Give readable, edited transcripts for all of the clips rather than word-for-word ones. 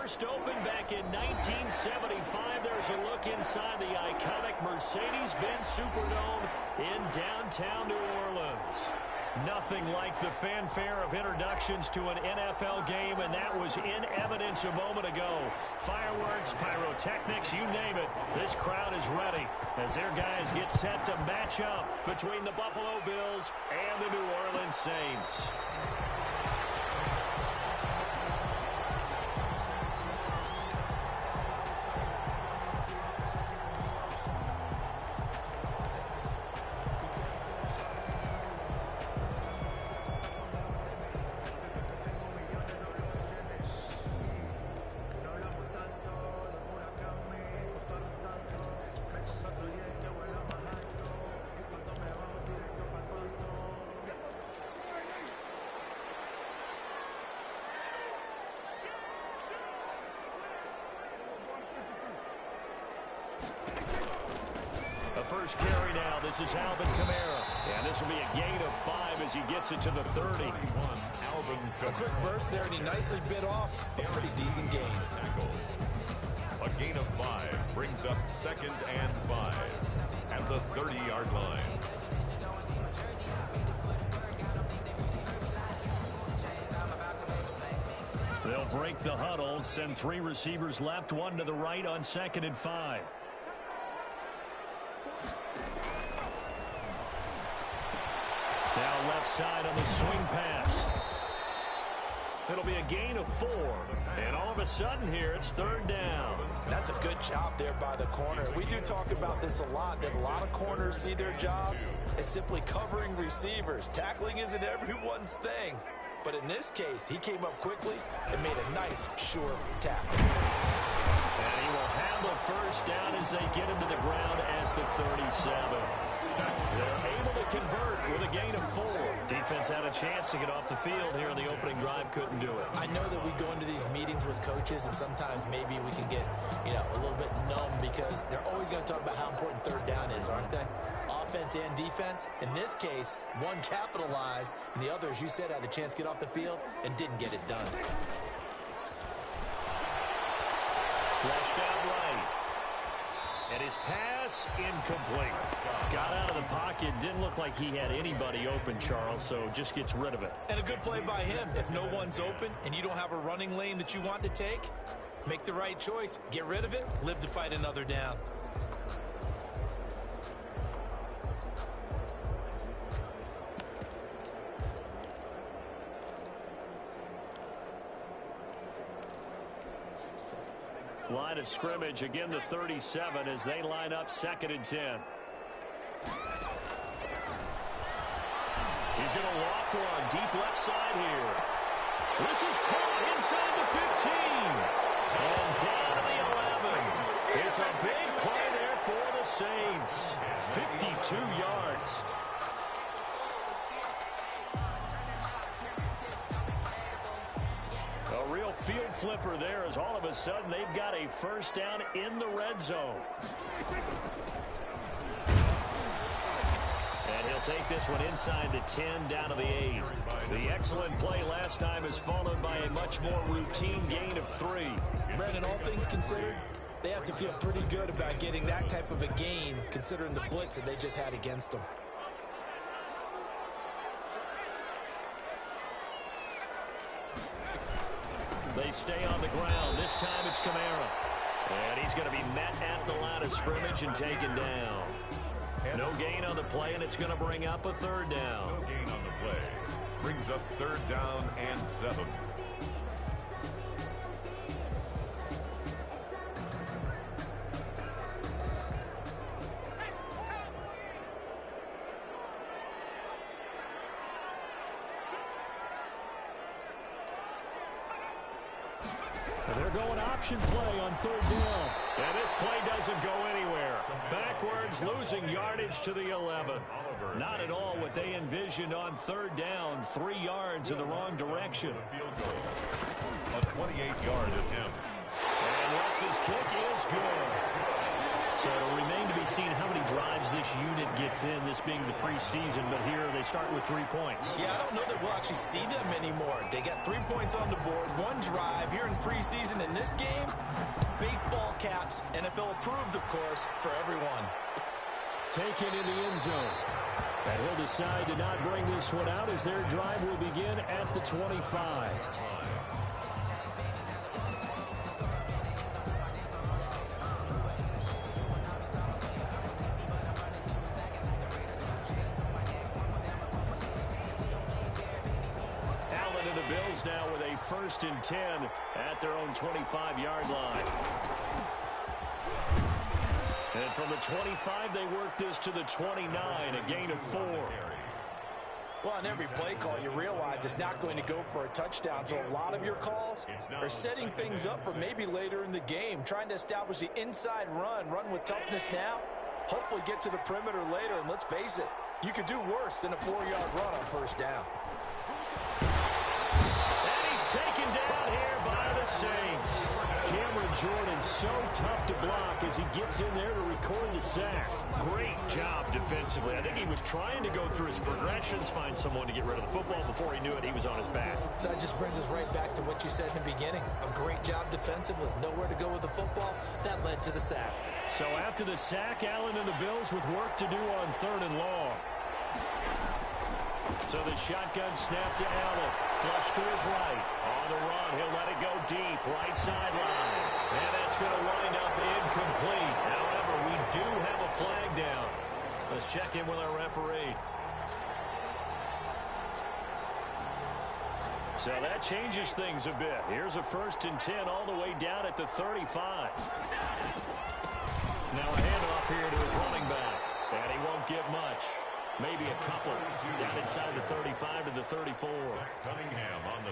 first opened back in 1975. There's a look inside the iconic Mercedes-Benz Superdome in downtown New Orleans. Nothing like the fanfare of introductions to an NFL game, and that was in evidence a moment ago. Fireworks, pyrotechnics, you name it. This crowd is ready as their guys get set to match up between the Buffalo Bills and the New Orleans Saints. First carry now. This is Alvin Kamara. And this will be a gain of 5 as he gets it to the 30. A quick burst there, and he nicely bit off a pretty decent gain. A gain of 5 brings up 2nd and 5 at the 30-yard line. They'll break the huddle, send 3 receivers left, 1 to the right on 2nd and 5. Now left side on the swing pass. It'll be a gain of 4. And all of a sudden here, it's 3rd down. That's a good job there by the corner. We do talk about this a lot, that a lot of corners see their job as simply covering receivers. Tackling isn't everyone's thing. But in this case, he came up quickly and made a nice, sure tackle. And he will handle first down as they get him to the ground at the 37. They're able to convert with a gain of 4. Defense had a chance to get off the field here in the opening drive, couldn't do it. I know that we go into these meetings with coaches, and sometimes maybe we can get, a little bit numb because they're always going to talk about how important 3rd down is, aren't they? Offense and defense. In this case, one capitalized, and the other, as you said, had a chance to get off the field and didn't get it done. Flushed out right. And his pass incomplete. Got out of the pocket. Didn't look like he had anybody open, Charles, so just gets rid of it. And a good play by him. If no one's open and you don't have a running lane that you want to take, make the right choice. Get rid of it. Live to fight another down. Line of scrimmage, again the 37 as they line up 2nd and 10. He's going to loft one deep left side here. This is caught inside the 15. And down to the 11. It's a big play there for the Saints. 52 yards. A real field flipper there as all of a sudden they've got a first down in the red zone. And he'll take this one inside the 10 down to the 8. The excellent play last time is followed by a much more routine gain of 3. Brandon, all things considered, they have to feel pretty good about getting that type of a gain considering the blitz that they just had against them. They stay on the ground. This time it's Kamara. And he's going to be met at the line of scrimmage and taken down. No gain on the play, and it's going to bring up a 3rd down. No gain on the play. Brings up 3rd down and 7. They're going option play on 3rd down. And this play doesn't go anywhere. Backwards, losing yardage to the 11. Not at all what they envisioned on 3rd down. 3 yards in the wrong direction. A 28-yard attempt. And Lux's kick is good. So So it'll remain to be seen how many drives this unit gets in, this being the preseason. But here they start with 3 points. Yeah, I don't know that we'll actually see them anymore. They got 3 points on the board, 1 drive here in preseason. In this game, baseball caps, NFL approved, of course, for everyone. Taken in the end zone. And he'll decide to not bring this one out as their drive will begin at the 25. Allen and the Bills now with a 1st and 10 at their own 25-yard line. And from the 25, they work this to the 29, a gain of 4. Well, on every play call, you realize it's not going to go for a touchdown. So a lot of your calls are setting things up for maybe later in the game, trying to establish the inside run with toughness now, hopefully get to the perimeter later. And let's face it, you could do worse than a 4-yard run on 1st down. And he's taken down here by the Saints. Cameron Jordan so tough to block as he gets in there to record the sack. Great job defensively. I think he was trying to go through his progressions, find someone to get rid of the football. Before he knew it, he was on his back. So that just brings us right back to what you said in the beginning. A great job defensively. Nowhere to go with the football. That led to the sack. So after the sack, Allen and the Bills with work to do on 3rd and long. So the shotgun snap to Allen. Flush to his right. On the run, he'll let it go deep. Right sideline. And that's going to wind up incomplete. However, we do have a flag down. Let's check in with our referee. So that changes things a bit. Here's a 1st and 10 all the way down at the 35. Now a handoff here to his running back. And he won't get much. Maybe a couple down inside the 35 to the 34.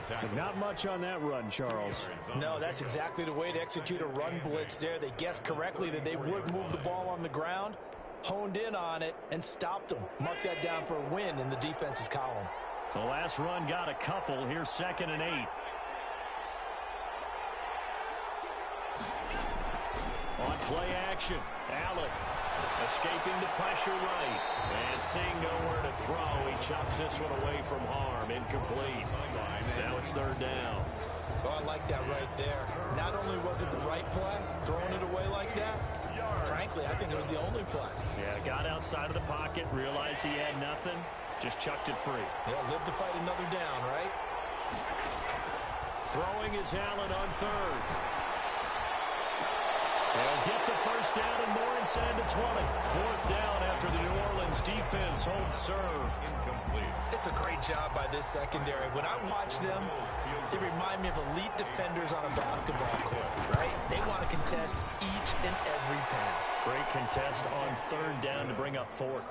But not much on that run, Charles. No, that's exactly the way to execute a run blitz there. They guessed correctly that they would move the ball on the ground, honed in on it, and stopped them. Mark that down for a win in the defense's column. The last run got a couple. Here's 2nd and 8. On play action, Allen escaping the pressure right. And seeing nowhere to throw, he chucks this one away from harm. Incomplete. Now it's 3rd down. Oh, I like that right there. Not only was it the right play, throwing it away like that, frankly, I think it was the only play. Yeah, got outside of the pocket, realized he had nothing, just chucked it free. Yeah, live to fight another down, right? Throwing is Allen on 3rd. They'll get the 1st down and more inside the 20. 4th down after the New Orleans defense holds serve. Incomplete. It's a great job by this secondary. When I watch them, they remind me of elite defenders on a basketball court, right? They want to contest each and every pass. Great contest on 3rd down to bring up 4th.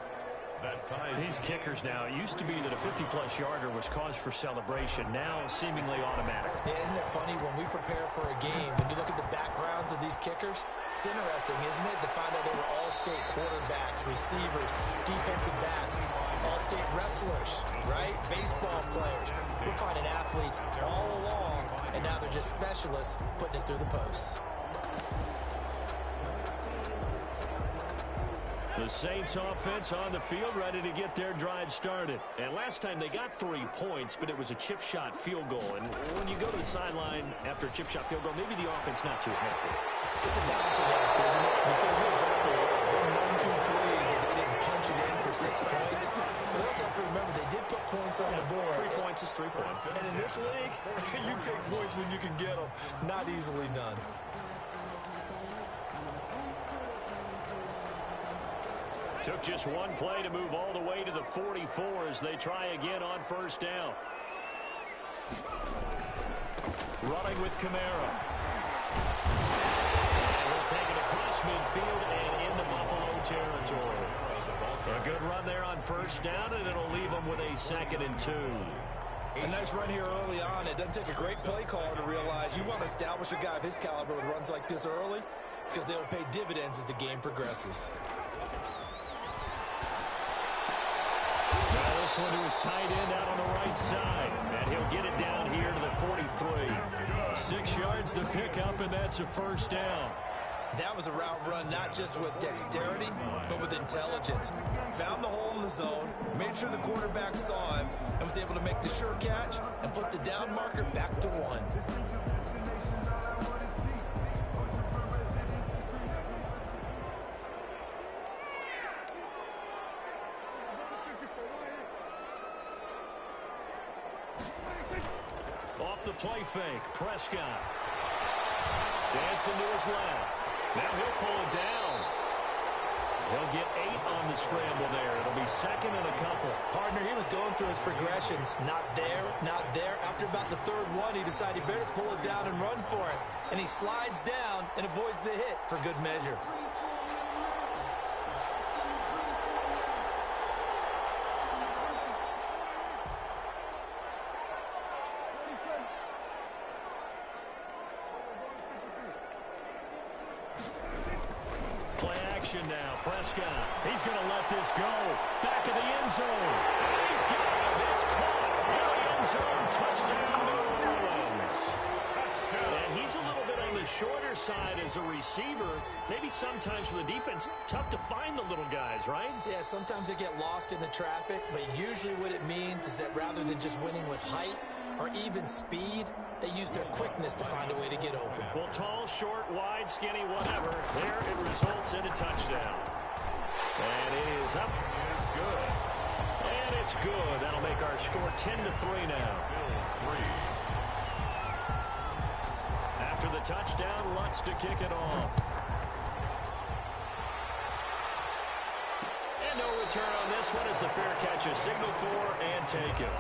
These kickers now, it used to be that a 50-plus yarder was cause for celebration, now seemingly automatic. Yeah, isn't it funny when we prepare for a game, when you look at the backgrounds of these kickers, it's interesting, isn't it, to find out they were all-state quarterbacks, receivers, defensive backs, all-state wrestlers, right? Baseball players. We're finding athletes all along, and now they're just specialists putting it through the posts. The Saints offense on the field ready to get their drive started. And last time they got 3 points, but it was a chip shot field goal. And when you go to the sideline after a chip shot field goal, maybe the offense not too happy. It's a balancing act, isn't it? Because you're exactly right. They're 1-2 plays and they didn't punch it in for 6 points. But also have to remember they did put points on the board. 3 points is 3 points. And in this league, you take points when you can get them. Not easily done. Took just 1 play to move all the way to the 44 as they try again on 1st down. Running with Kamara. And we'll take it across midfield and into Buffalo territory. A good run there on 1st down, and it'll leave them with a 2nd and 2. A nice run here early on. It doesn't take a great play caller to realize you want to establish a guy of his caliber with runs like this early because they will pay dividends as the game progresses. Now this one to his tight end out on the right side. And he'll get it down here to the 43. 6 yards the pickup, and that's a 1st down. That was a route run not just with dexterity, but with intelligence. Found the hole in the zone, made sure the quarterback saw him, and was able to make the sure catch and flip the down marker back to 1. Off the play fake, Prescott. Dancing to his left. Now he'll pull it down. He'll get 8 on the scramble there. It'll be second and a couple. Partner, he was going through his progressions. Not there, not there. After about the third one, he decided he better pull it down and run for it. And he slides down and avoids the hit for good measure. Now, Prescott. He's going to let this go. Back of the end zone. And he's got it. It's caught in the end zone. Touchdown, New Orleans. Touchdown. And he's a little bit on the shorter side as a receiver. Maybe sometimes for the defense, tough to find the little guys, right? Yeah, sometimes they get lost in the traffic, but usually what it means is that rather than just winning with height or even speed, they use their quickness to find a way to get open. Well, tall, short, wide, skinny, whatever. There it results in a touchdown. And it is up. It is good. And it's good. That'll make our score 10-3 now. Bills 3. After the touchdown, Lutz to kick it off. And no return on this one as the fair catch is signaled for and taken.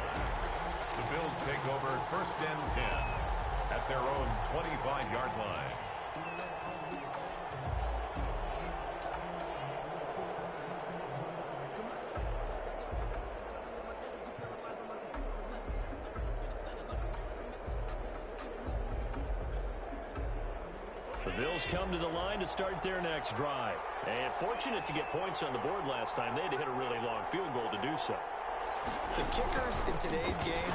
The Bills take over 1st and 10 at their own 25-yard line. The Bills come to the line to start their next drive. And fortunate to get points on the board last time. They had to hit a really long field goal to do so. The kickers in today's game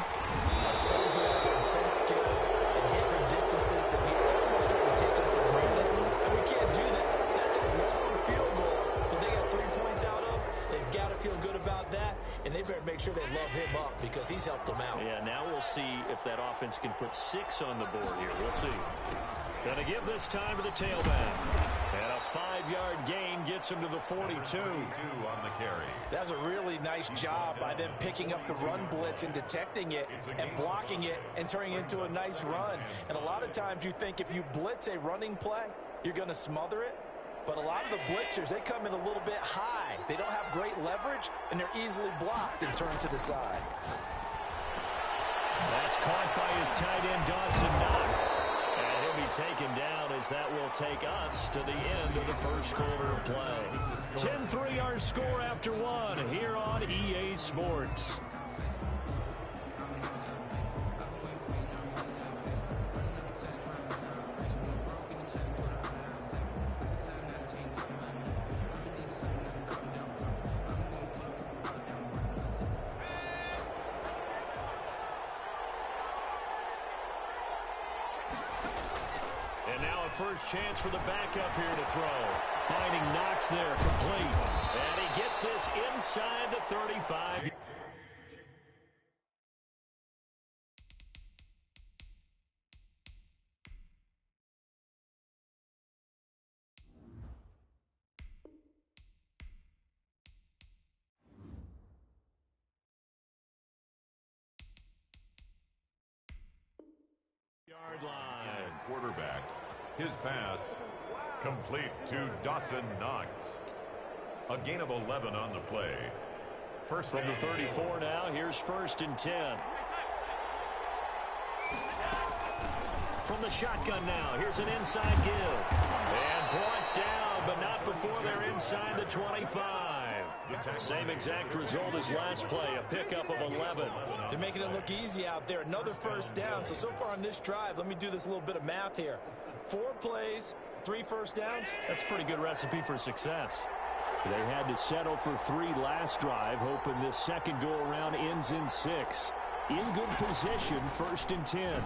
are so good and so skilled and hit from distances that we almost start to take them for granted. And we can't do that. That's a long field goal that they got 3 points out of. They've got to feel good about that, and they better make sure they love him up because he's helped them out. Yeah, now we'll see if that offense can put 6 on the board here. We'll see. Gonna give this time to the tailback. And a 5-yard gain gets him to the 42. 42 on the carry. That's a really nice job by them picking up the run blitz and detecting it and blocking it and turning it into a nice run. And a lot of times you think if you blitz a running play, you're going to smother it. But a lot of the blitzers, they come in a little bit high. They don't have great leverage, and they're easily blocked and turned to the side. That's caught by his tight end, Dawson Knox. And he'll be taken down as that will take us to the end of the first quarter of play. 10-3 our score after 1 here on EA Sports. First chance for the backup here to throw. Finding Knox there, complete. And he gets this inside the 35. Yard line. Quarterback. His pass complete to Dawson Knox. A gain of 11 on the play. First from the 34 now. Here's 1st and 10. From the shotgun now. Here's an inside give. And brought down, but not before they're inside the 25. Same exact result as last play, a pickup of 11. They're making it look easy out there. Another first down. So far on this drive, let me do this little bit of math here. 4 plays, 3 first downs. That's a pretty good recipe for success. They had to settle for 3 last drive, hoping this second go-around ends in 6. In good position, 1st and 10. And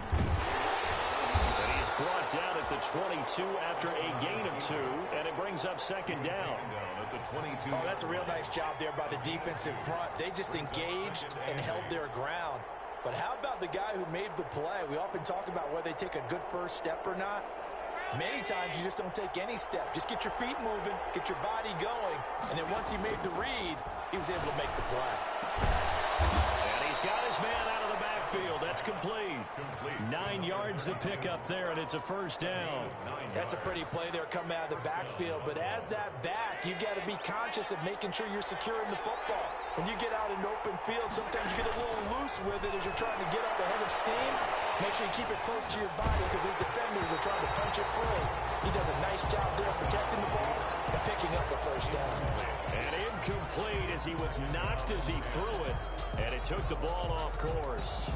he's brought down at at the 22 after a gain of 2, and it brings up second down. At the 22. Oh, that's a real nice job there by the defensive front. They just engaged and held their ground. But how about the guy who made the play? We often talk about whether they take a good first step or not. Many times you just don't take any step. Just get your feet moving, get your body going, and then once he made the read, he was able to make the play. And he's got his man out of the backfield. That's complete. 9 yards to pick up there, and it's a first down. That's a pretty play there coming out of the backfield. But as that back, you've got to be conscious of making sure you're securing the football. When you get out in open field, sometimes you get a little loose with it as you're trying to get up ahead of steam. Make sure you keep it close to your body because those defenders are trying to punch it free. He does a nice job there protecting the ball and picking up the first down. And incomplete as he was knocked as he threw it, and it took the ball off course.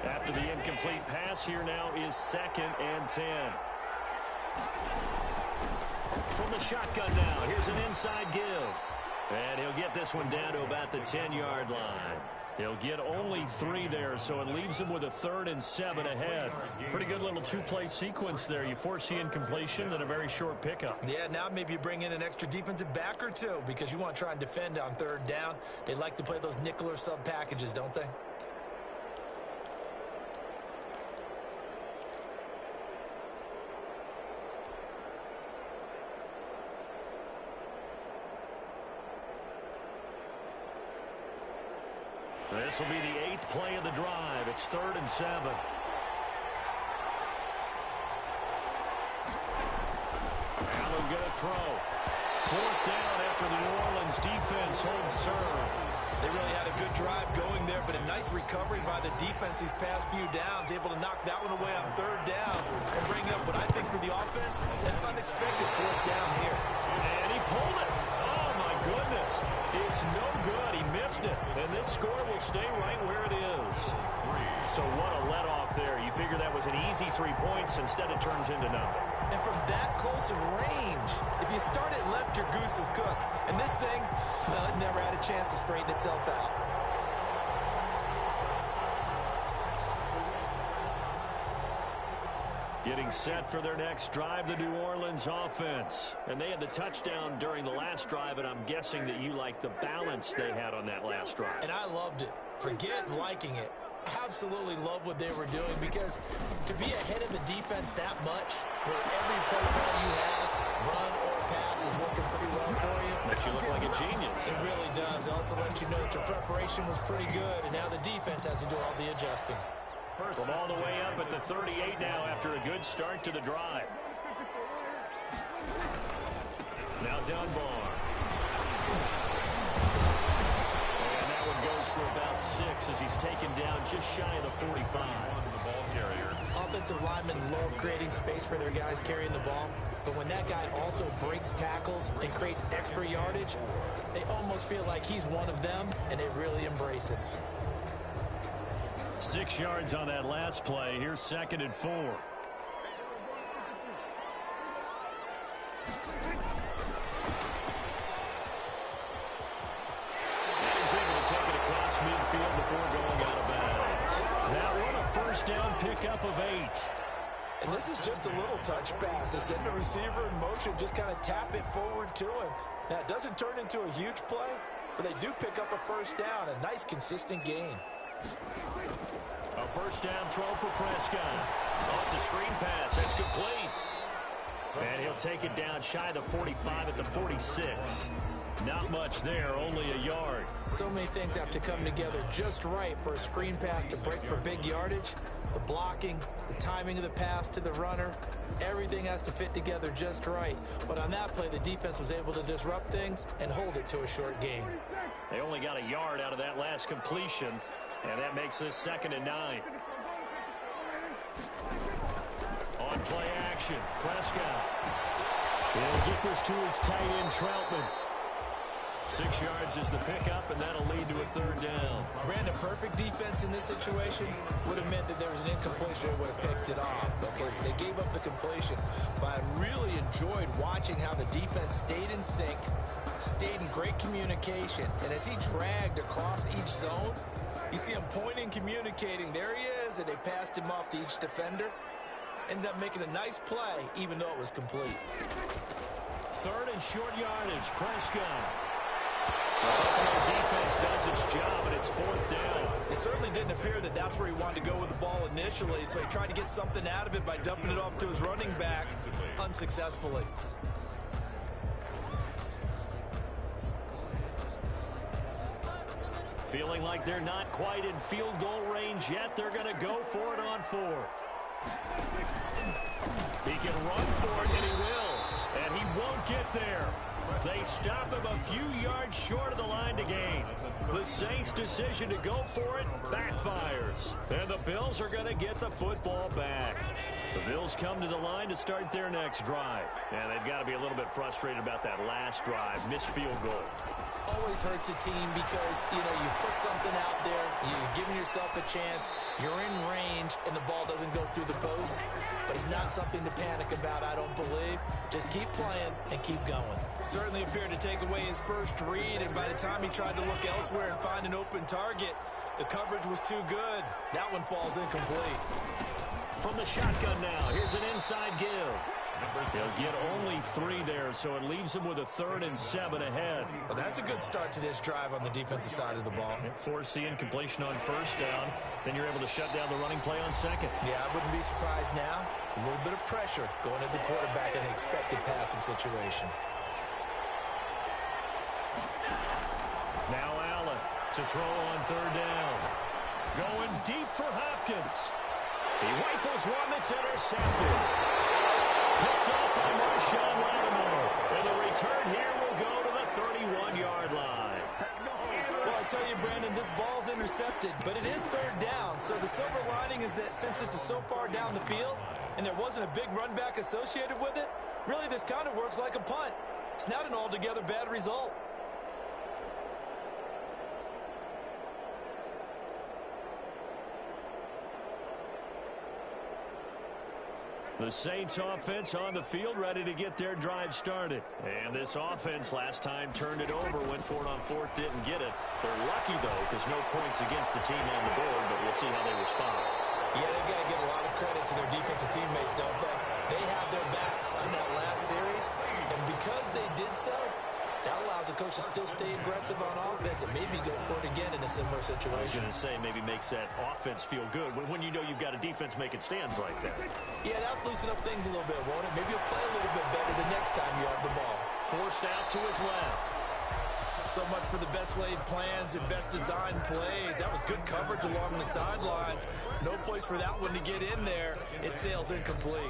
After the incomplete pass, here now is 2nd and 10. From the shotgun now, here's an inside give. And he'll get this one down to about the 10-yard line. He'll get only 3 there, so it leaves him with a 3rd and 7 ahead. Pretty good little 2-play sequence there. You force the incompletion, then a very short pickup. Yeah, now maybe you bring in an extra defensive back or 2 because you want to try and defend on 3rd down. They like to play those nickel or sub packages, don't they? This will be the 8th play of the drive. It's 3rd and 7. Allen gonna throw. 4th down after the New Orleans defense holds serve. They really had a good drive going there, but a nice recovery by the defense these past few downs, able to knock that one away on 3rd down and bring up what I think for the offense, an unexpected 4th down here. And he pulled it. Oh, my goodness. It's no good. He missed it. And this score will stay right where it is. So what a let-off there. You figure that was an easy 3 points. Instead, it turns into nothing. And from that close of range, if you start it left, your goose is cooked. And this thing, well, it never had a chance to straighten itself out. Getting set for their next drive, the New Orleans offense. And they had the touchdown during the last drive, and I'm guessing that you like the balance they had on that last drive. And I loved it. Forget liking it. Absolutely love what they were doing because to be ahead of the defense that much, where every play call you have, run or pass, is working pretty well for you. Makes you look like a genius. It really does. It also lets you know that your preparation was pretty good, and now the defense has to do all the adjusting. From all the way up at the 38 now after a good start to the drive. Now Dunbar. And that one goes for about 6 as he's taken down just shy of the 45. The ball carrier. Offensive linemen love creating space for their guys carrying the ball, but when that guy also breaks tackles and creates extra yardage, they almost feel like he's one of them, and they really embrace it. 6 yards on that last play. Here's 2nd and 4. And he's able to take it across midfield before going out of bounds. That one a first down pickup of 8. And this is just a little touch pass. They send the receiver in motion, just kind of tap it forward to him. Now, it doesn't turn into a huge play, but they do pick up a first down. A nice, consistent gain. A first down throw for Prescott. Oh, it's a screen pass. That's complete. And he'll take it down shy of the 45 at the 46. Not much there, only a yard. So many things have to come together just right for a screen pass to break for big yardage. The blocking, the timing of the pass to the runner, everything has to fit together just right. But on that play, the defense was able to disrupt things and hold it to a short gain. They only got a yard out of that last completion, and that makes this 2nd and 9. On play action, Prescott. He'll get this to his tight end, Troutman. 6 yards is the pickup, and that'll lead to a 3rd down. Brandon, perfect defense in this situation would have meant that there was an incompletion. They would have picked it off. Okay, so they gave up the completion. But I really enjoyed watching how the defense stayed in sync, stayed in great communication. And as he dragged across each zone, You see him pointing, communicating. There he is, and they passed him off to each defender. Ended up making a nice play, even though it was complete. 3rd and short yardage. Prescott. The defense does its job, and it's 4th down. It certainly didn't appear that that's where he wanted to go with the ball initially, so he tried to get something out of it by dumping it off to his running back unsuccessfully. Feeling like they're not quite in field goal range yet. They're going to go for it on 4th. He can run for it, and he will. And he won't get there. They stop him a few yards short of the line to gain. The Saints' decision to go for it backfires. And the Bills are going to get the football back. The Bills come to the line to start their next drive. And they've got to be a little bit frustrated about that last drive. Missed field goal. Always hurts a team because, you put something out there, you're giving yourself a chance, you're in range, and the ball doesn't go through the post. But it's not something to panic about, I don't believe. Just keep playing and keep going. Certainly appeared to take away his first read, and by the time he tried to look elsewhere and find an open target, the coverage was too good. That one falls incomplete. From the shotgun now, here's an inside give. He'll get only 3 there, so it leaves him with a 3rd and 7 ahead. Well, that's a good start to this drive on the defensive side of the ball. Force the incompletion on 1st down. Then you're able to shut down the running play on 2nd. Yeah, I wouldn't be surprised now. A little bit of pressure going at the quarterback in an expected passing situation. Now Allen to throw on 3rd down. Going deep for Hopkins. He rifles one that's intercepted. Picked up by Marshawn Lattimore. And the return here will go to the 31-yard line. Well, I tell you, Brandon, this ball's intercepted, but it is 3rd down. So the silver lining is that since this is so far down the field and there wasn't a big run back associated with it, really this kind of works like a punt. It's not an altogether bad result. The Saints offense on the field ready to get their drive started. And this offense last time turned it over, went for it on 4th, didn't get it. They're lucky, though, because no points against the team on the board, but we'll see how they respond. Yeah, they've got to give a lot of credit to their defensive teammates, don't they? They have their backs on that last series, and because they did so, that allows the coach to still stay aggressive on offense and maybe go for it again in a similar situation. I was going to say, maybe makes that offense feel good when you know you've got a defense making stands like that. Yeah, that'll loosen up things a little bit, won't it? Maybe you'll play a little bit better the next time you have the ball. Forced out to his left. So much for the best laid plans and best designed plays. That was good coverage along the sidelines. No place for that one to get in there. It sails incomplete.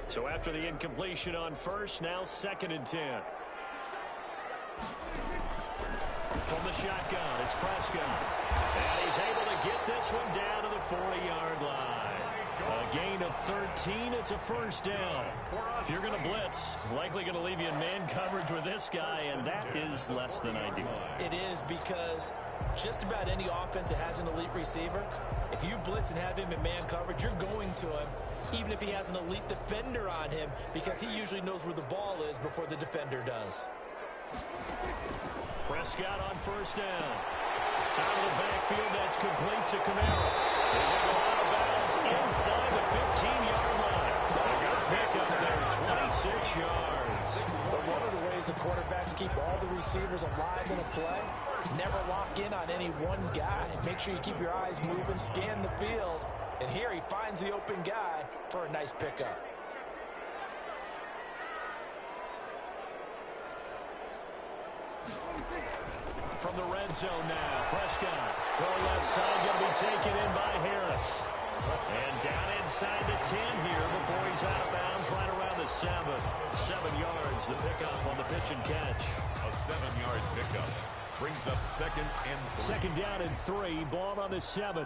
So after the incompletion on 1st, now 2nd and 10. From the shotgun, it's Prescott. And he's able to get this one down to the 40-yard line. A gain of 13, it's a 1st down. If you're going to blitz, likely going to leave you in man coverage with this guy, and that is less than ideal. It is because just about any offense that has an elite receiver, if you blitz and have him in man coverage, you're going to him, even if he has an elite defender on him, because he usually knows where the ball is before the defender does. Prescott on 1st down. Out of the backfield, that's complete to Camaro. They will go out of bounds inside the 15-yard line. A good pickup there, 26 yards. But one of the ways the quarterbacks keep all the receivers alive in a play, never lock in on any one guy. Make sure you keep your eyes moving, scan the field. And here he finds the open guy for a nice pickup. From the red zone now, Prescott. Throw left side, going to be taken in by Harris. And down inside the 10 here before he's out of bounds, right around the 7. 7 yards, the pickup on the pitch and catch. A 7-yard pickup brings up 2nd and 3. 2nd down and 3, ball on the 7.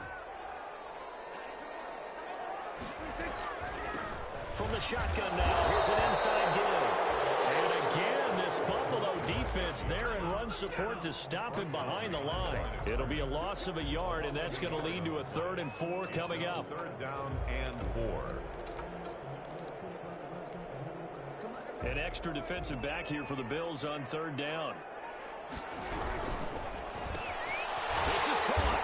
From the shotgun now, here's an inside give. And again, giving this Buffalo defense there and run support to stop him behind the line. It'll be a loss of a yard, and that's going to lead to a 3rd and 4 coming up. 3rd down and 4. An extra defensive back here for the Bills on 3rd down. This is caught.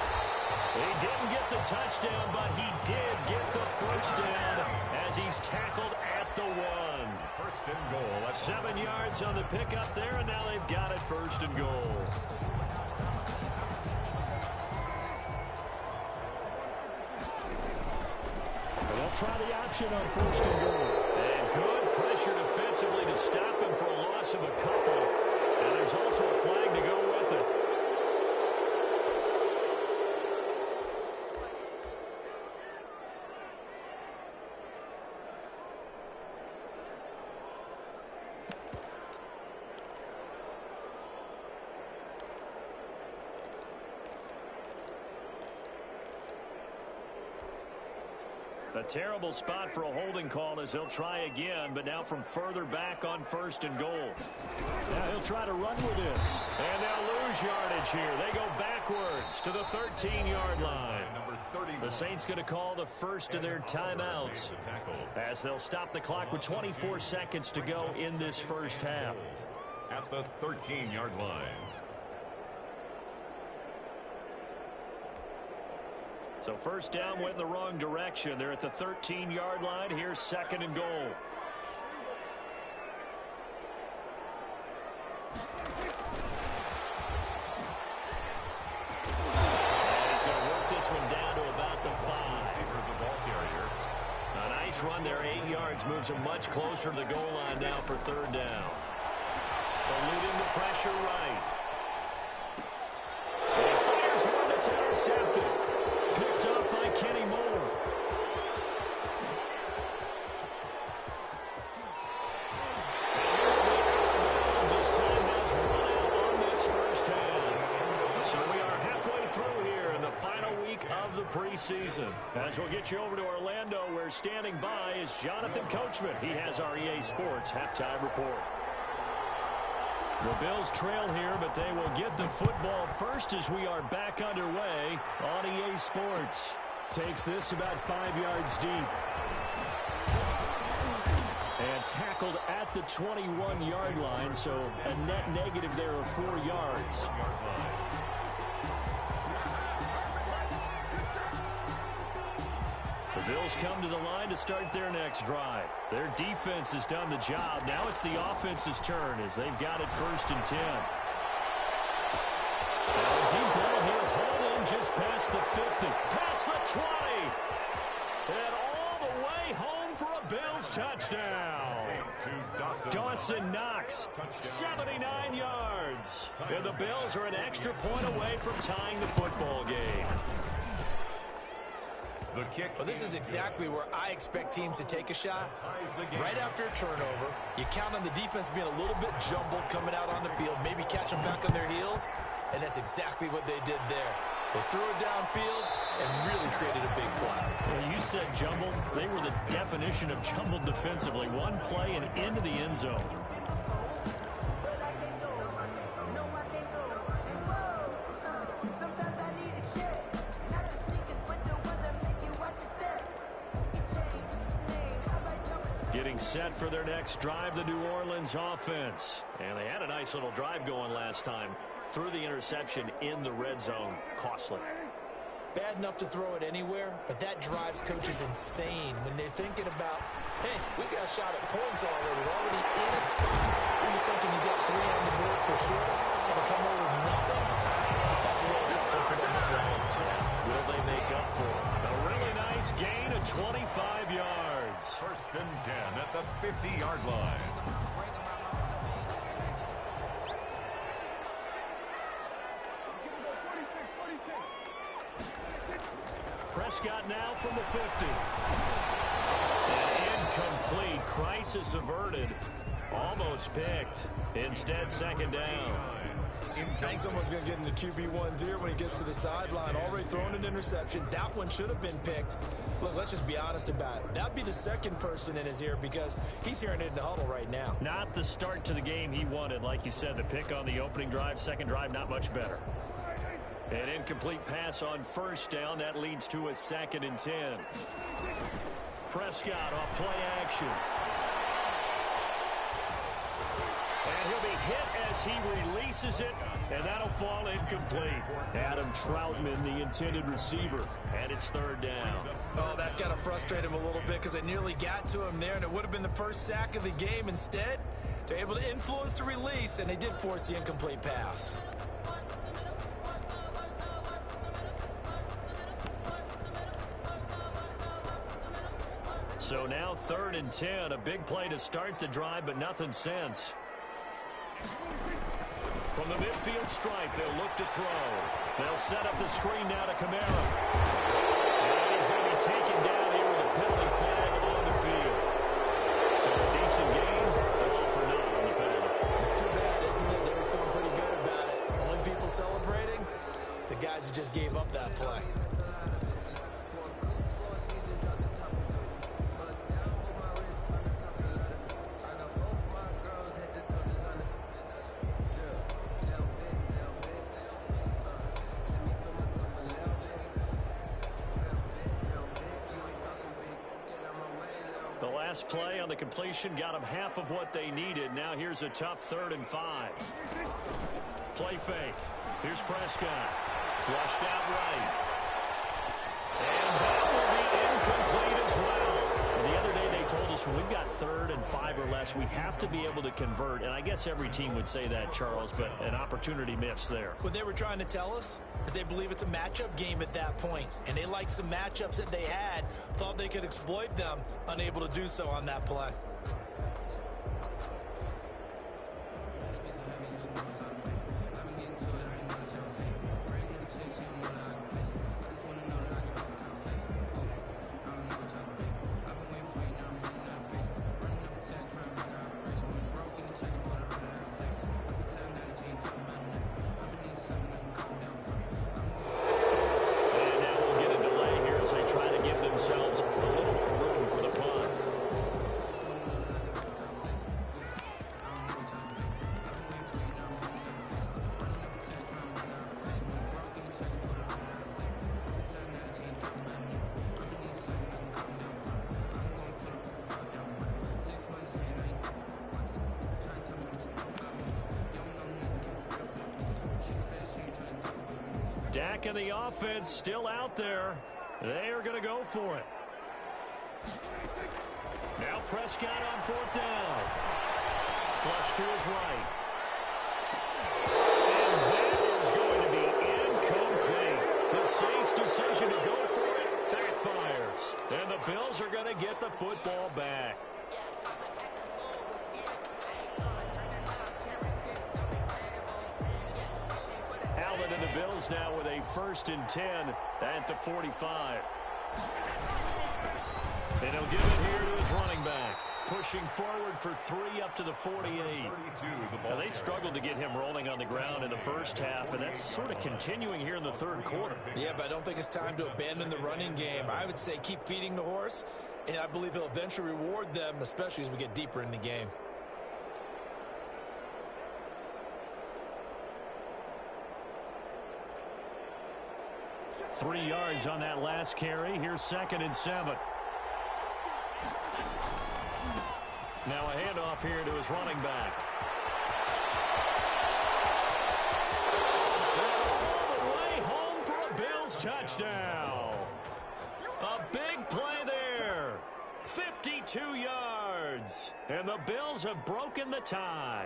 He didn't get the touchdown, but he did get the 1st down as he's tackled at the 1. 1st and goal. 7 yards on the pickup there, and now they've got it 1st and goal. And they'll try the option on 1st and goal. And good pressure defensively to stop him for a loss of a couple. And there's also a flag to go with it. A terrible spot for a holding call as he'll try again, but now from further back on 1st and goal. Now he'll try to run with this. And they'll lose yardage here. They go backwards to the 13-yard line. The Saints going to call the first of their timeouts as they'll stop the clock with 24 seconds to go in this first half. At the 13-yard line. So 1st down went in the wrong direction. They're at the 13-yard line. Here's 2nd and goal. And he's going to work this one down to about the 5. A nice run there, 8 yards. Moves him much closer to the goal line now for 3rd down. Eluding the pressure right. And he fires one that's intercepted. Picked up by Kenny Moore. This time has run out on this first half. So we are halfway through here in the final week of the preseason. As we'll get you over to Orlando, where standing by is Jonathan Coachman. He has our EA Sports halftime report. The Bills trail here, but they will get the football first as we are back underway on EA Sports. Takes this about 5 yards deep. And tackled at the 21-yard line, so a net negative there of 4 yards. The Bills come to the line to start their next drive. Their defense has done the job. Now it's the offense's turn as they've got it 1st and 10. Now a deep ball here, hauled in just past the 50, past the 20, and all the way home for a Bills touchdown. Dawson Knox, 79 yards. And the Bills are an extra point away from tying the football game. Well, this is exactly where I expect teams to take a shot. Right after a turnover, you count on the defense being a little bit jumbled coming out on the field, maybe catch them back on their heels, and that's exactly what they did there. They threw it downfield and really created a big play. Well, you said jumbled. They were the definition of jumbled defensively. One play and into the end zone. Getting set for their next drive, the New Orleans offense. And they had a nice little drive going last time. Threw the interception in the red zone. Costly. Bad enough to throw it anywhere, but that drives coaches insane when they're thinking about, hey, we got a shot at points already. We're already in a spot where you're thinking you got 3 on the board for sure, and to come over with nothing, that's a real tough one for them to swallow. Will they make up for it? A really nice gain of 25 yards. 1st and 10 at the 50-yard line. Prescott now from the 50. And incomplete. Crisis averted. Almost picked. Instead, 2nd down. I think someone's going to get into QB1's ear when he gets to the sideline. Already thrown an interception. That one should have been picked. Look, let's just be honest about it. That'd be the second person in his ear because he's hearing it in the huddle right now. Not the start to the game he wanted. Like you said, the pick on the opening drive, second drive, not much better. An incomplete pass on first down. That leads to a 2nd and 10. Prescott off play action. And he'll be hit as he releases it, and that'll fall incomplete. Adam Troutman, the intended receiver, and it's 3rd down. Oh, that's got to frustrate him a little bit because they nearly got to him there, and it would have been the first sack of the game. Instead, they're able to influence the release, and they did force the incomplete pass. So now 3rd and 10, a big play to start the drive, but nothing since. From the midfield stripe, they'll look to throw. They'll set up the screen now to Kamara. And he's going to be taken down here with a penalty flag on the field. So a decent game, but all for naught on the penalty. It's too bad, isn't it? They were feeling pretty good about it. Only people celebrating, the guys who just gave up that play. Last play on the completion got them half of what they needed. Now here's a tough 3rd and 5. Play fake. Here's Prescott. Flushed out right. And that will be incomplete as well. The other day they told us when we've got 3rd and 5 or less, we have to be able to convert. And I guess every team would say that, Charles, but an opportunity missed there. What they were trying to tell us is they believe it's a matchup game at that point, and they liked some matchups that they had, thought they could exploit them, unable to do so on that play. Dak and the offense still out there. They are going to go for it. Now Prescott on 4th down. Flush to his right. And that is going to be incomplete. The Saints' decision to go for it backfires. And the Bills are going to get the football back. And the Bills now with a 1st and 10 at the 45. And he'll give it here to his running back. Pushing forward for 3 up to the 48. Now they struggled to get him rolling on the ground in the first half, and that's sort of continuing here in the 3rd quarter. Yeah, but I don't think it's time to abandon the running game. I would say keep feeding the horse, and I believe he'll eventually reward them, especially as we get deeper in the game. Three yards on that last carry. Here's 2nd and 7. Now a handoff here to his running back. All the way home for a Bills touchdown. A big play there. 52 yards. And the Bills have broken the tie.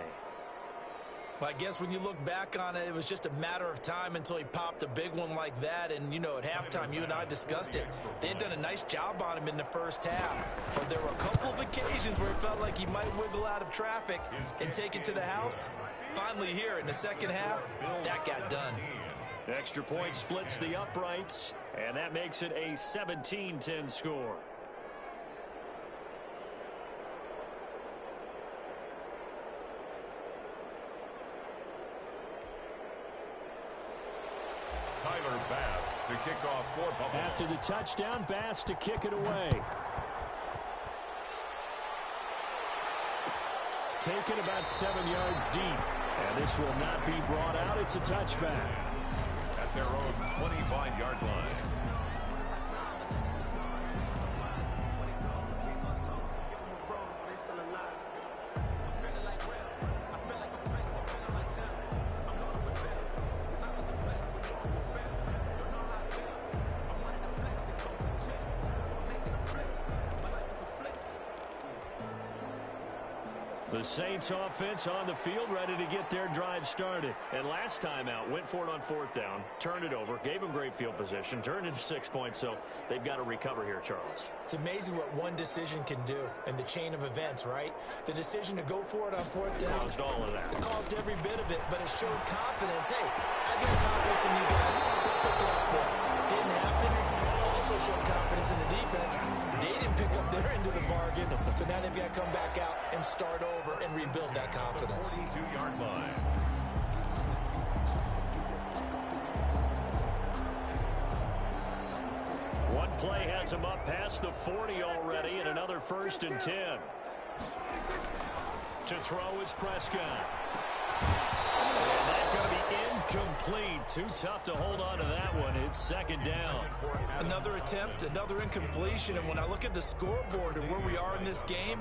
Well, I guess when you look back on it, it was just a matter of time until he popped a big one like that. And, you know, at halftime, you and I discussed it. They had done a nice job on him in the first half. But there were a couple of occasions where it felt like he might wiggle out of traffic and take it to the house. Finally here in the second half, that got done. Extra point splits the uprights, and that makes it a 17-10 score. kickoff for Buffalo. After the touchdown, Bass to kick it away. Taken about 7 yards deep. And this will not be brought out. It's a touchback. At their own 25-yard line. The Saints offense on the field, ready to get their drive started. And last time out, went for it on 4th down, turned it over, gave them great field position, turned into 6 points, so they've got to recover here, Charles. It's amazing what one decision can do in the chain of events, right? The decision to go for it on 4th down. Caused all of that. It caused every bit of it, but it showed confidence. Hey, I got confidence in you guys. Go pick it up for it. Didn't happen. Also showed confidence in the defense. They didn't pick up their end of the bargain, so now they've got to come back out and start over and rebuild that confidence. 42-yard line. One play has him up past the 40 already, and another 1st and 10. To throw is Prescott. And that's going to be incomplete. Too tough to hold on to that one. It's 2nd down. Another attempt, another incompletion, and when I look at the scoreboard and where we are in this game,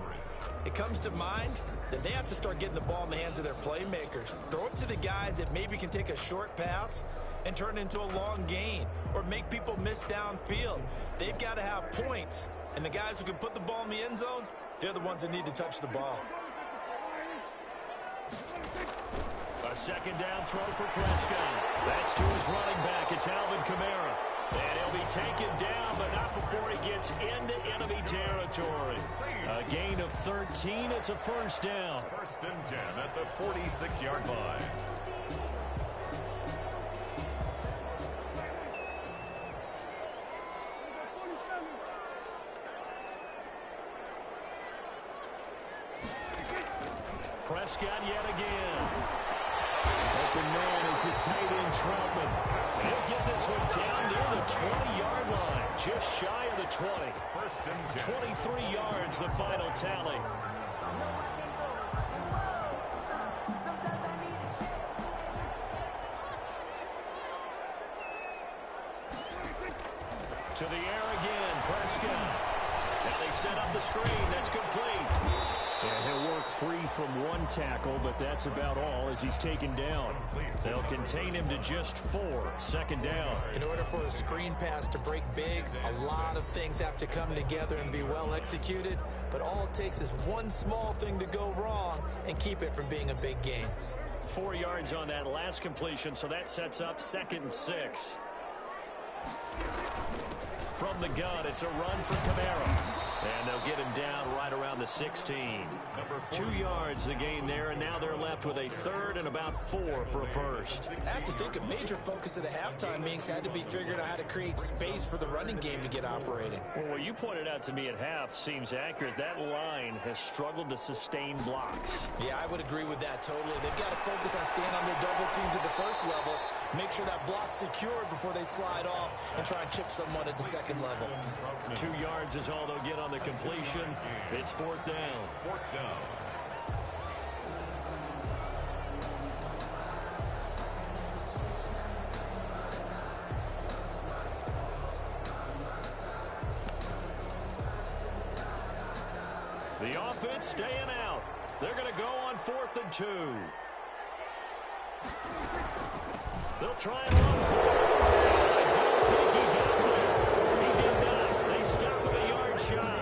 it comes to mind that they have to start getting the ball in the hands of their playmakers. Throw it to the guys that maybe can take a short pass and turn it into a long gain or make people miss downfield. They've got to have points, and the guys who can put the ball in the end zone, they're the ones that need to touch the ball. A 2nd down throw for Prescott. That's to his running back. It's Alvin Kamara. And he'll be taken down, but not before he gets into enemy territory. A gain of 13. It's a 1st down. 1st and 10 at the 46-yard line. Prescott yet again. Open man is the tight end Troutman. He'll get this one down near the 20-yard line. Just shy of the 20. 1st and 10. 23 yards, the final tally. To the air again, Prescott. Now they set up the screen. That's complete. And he'll work free from one tackle, but that's about all as he's taken down. They'll contain him to just 4. 2nd down. In order for a screen pass to break big, a lot of things have to come together and be well executed, but all it takes is one small thing to go wrong and keep it from being a big gain. 4 yards on that last completion, so that sets up 2nd and 6. From the gun, it's a run for Kamara. And they'll get him down right around the 16. 2 yards the gain there, and now they're left with a 3rd and about 4 for a 1st. I have to think a major focus of the halftime meetings had to be figuring out how to create space for the running game to get operating. Well, what you pointed out to me at half seems accurate. That line has struggled to sustain blocks. Yeah, I would agree with that totally. They've got to focus on staying on their double teams at the 1st level, make sure that block's secured before they slide off and try and chip someone at the 2nd level. 2 yards is all they'll get on the completion. It's 4th down. 4th down. The offense staying out. They're going to go on 4th and 2. They'll try and run for it. I don't think he got there. He did not. They stopped him a yard shy.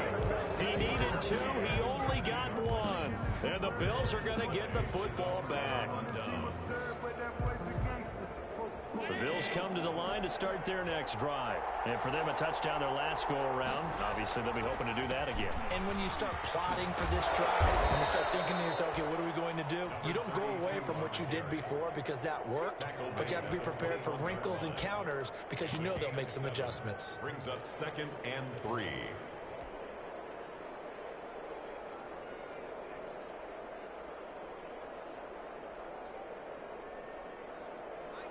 He needed 2. He only got 1. And the Bills are going to get the football back. The Bills come to the line to start their next drive. And for them, a touchdown their last go-around. Obviously, they'll be hoping to do that again. And when you start plotting for this drive, when you start thinking to yourself, okay, what are we going to do? You don't go away from what you did before because that worked, but you have to be prepared for wrinkles and counters because you know they'll make some adjustments. Brings up 2nd and 3.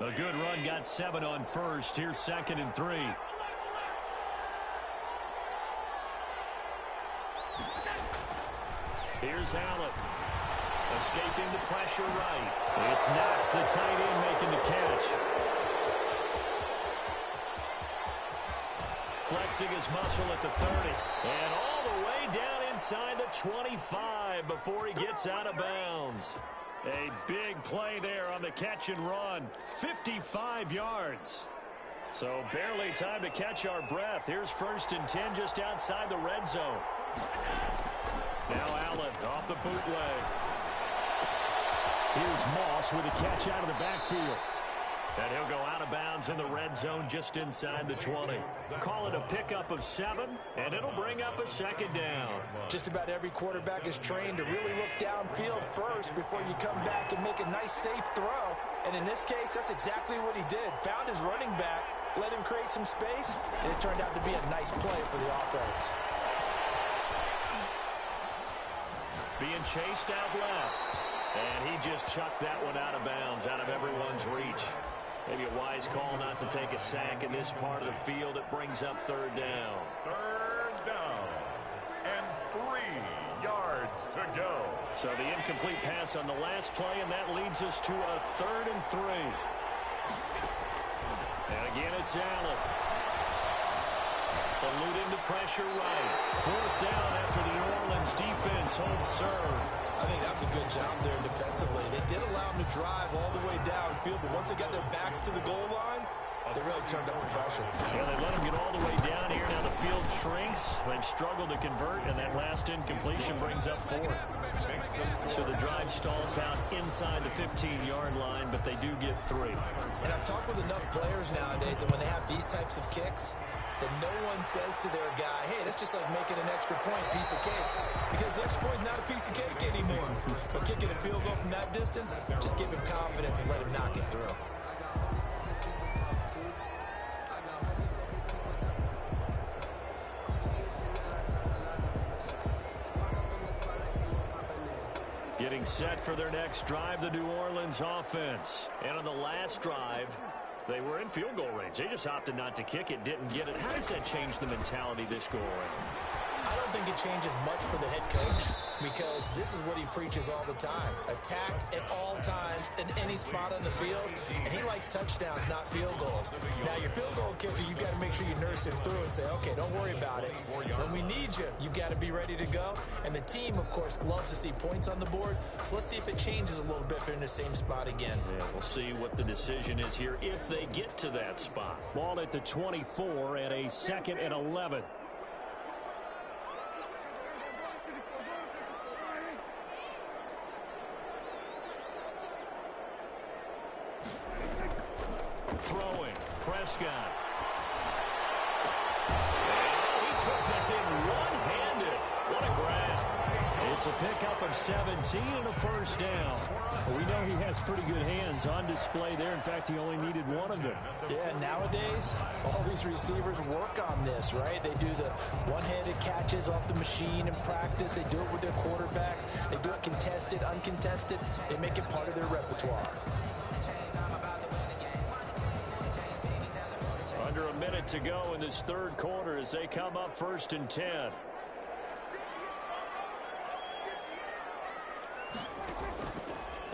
A good run, got 7 on first. Here's 2nd and 3. Here's Allen. Escaping the pressure right. It's Knox, the tight end, making the catch. Flexing his muscle at the 30. And all the way down inside the 25 before he gets out of bounds. A big play there on the catch and run. 55 yards. So barely time to catch our breath. Here's 1st and 10 just outside the red zone. Now Allen off the bootleg. Here's Moss with a catch out of the backfield. And he'll go out of bounds in the red zone just inside the 20. Call it a pickup of 7, and it'll bring up a 2nd down. Just about every quarterback is trained to really look downfield first before you come back and make a nice, safe throw. And in this case, that's exactly what he did. Found his running back, let him create some space, and it turned out to be a nice play for the offense. Being chased out left. And he just chucked that one out of bounds, out of everyone's reach. Maybe a wise call not to take a sack in this part of the field. It brings up 3rd down. 3rd down. And 3 yards to go. So the incomplete pass on the last play, and that leads us to a 3rd and 3. And again, it's Allen. Eluding the pressure right. 4th down after the New Orleans defense holds serve. I think that was a good job there defensively. They did allow them to drive all the way downfield, but once they got their backs to the goal line, they really turned up the pressure. Yeah, they let them get all the way down here. Now the field shrinks. They've struggled to convert, and that last incompletion brings up 4th. So the drive stalls out inside the 15-yard line, but they do get 3. And I've talked with enough players nowadays that when they have these types of kicks, that no one says to their guy, hey, that's just like making an extra point, piece of cake. Because the extra point's not a piece of cake anymore. But kicking a field goal from that distance, just give him confidence and let him knock it through. Getting set for their next drive, the New Orleans offense. And on the last drive, they were in field goal range. They just opted not to kick it, didn't get it. How does that change the mentality this go around? I don't think it changes much for the head coach because this is what he preaches all the time. Attack at all times in any spot on the field, and he likes touchdowns, not field goals. Now, your field goal kicker, you've got to make sure you nurse him through and say, okay, don't worry about it. When we need you, you've got to be ready to go. And the team, of course, loves to see points on the board, so let's see if it changes a little bit if they're in the same spot again. Yeah, we'll see what the decision is here if they get to that spot. Ball at the 24 and a 2nd and 11. Throwing, Prescott. And he took that thing one-handed. What a grab. It's a pickup of 17 and a 1st down. We know he has pretty good hands on display there. In fact, he only needed one of them. Yeah, nowadays, all these receivers work on this, right? They do the one-handed catches off the machine in practice. They do it with their quarterbacks. They do it contested, uncontested. They make it part of their repertoire. Under a minute to go in this 3rd quarter as they come up 1st and 10.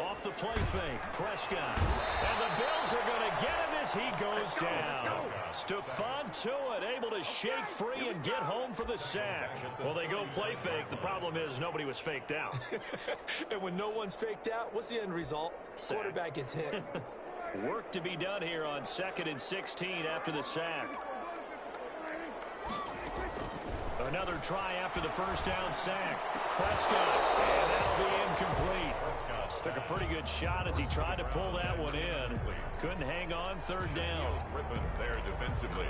Off the play fake, Prescott. And the Bills are going to get him as he goes down. Stephon Tuitt able to shake free and get home for the sack. Well, they go play fake. The problem is nobody was faked out. And when no one's faked out, what's the end result? Sack. Quarterback gets hit. Work to be done here on 2nd and 16 after the sack. Another try after the 1st down sack. Prescott, and that'll be incomplete. Took a pretty good shot as he tried to pull that one in. Couldn't hang on 3rd down. Ripping there defensively.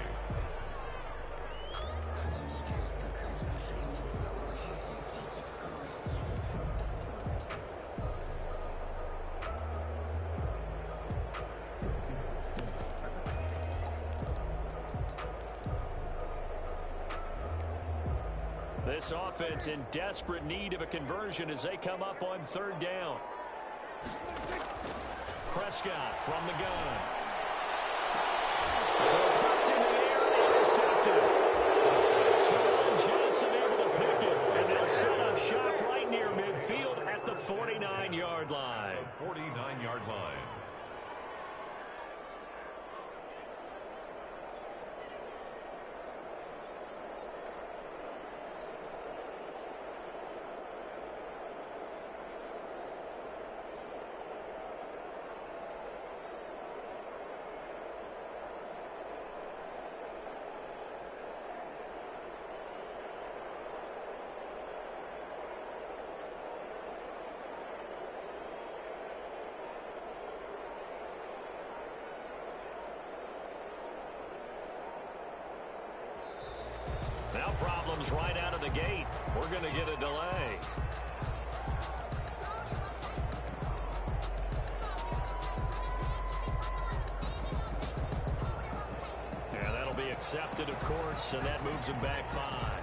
This offense in desperate need of a conversion as they come up on 3rd down. Prescott from the gun. intercepted. Terrell Johnson able to pick it, and they'll set up shop right near midfield at the 49-yard line. 49-yard line. Now problems right out of the gate. We're going to get a delay. Yeah, that'll be accepted, of course, and that moves him back 5.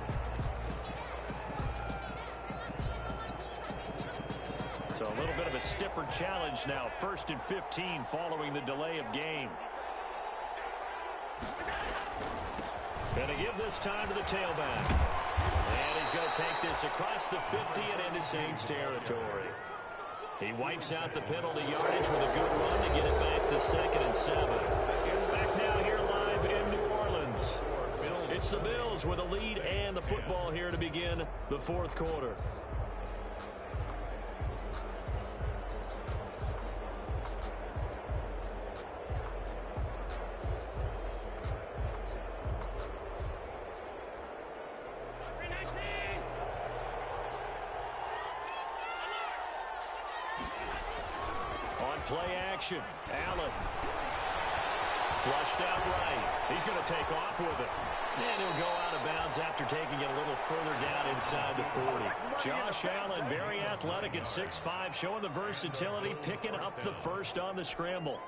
So a little bit of a stiffer challenge now. 1st and 15 following the delay of game. Going to give this time to the tailback. And he's going to take this across the 50 and into Saints territory. He wipes out the penalty yardage with a good run to get it back to 2nd and 7. Back now here live in New Orleans. It's the Bills with a lead and the football here to begin the 4th quarter. Play action. Allen. Flushed out right. He's going to take off with it. And he'll go out of bounds after taking it a little further down inside the 40. Josh Allen, very athletic at 6'5", showing the versatility, picking up the first on the scramble.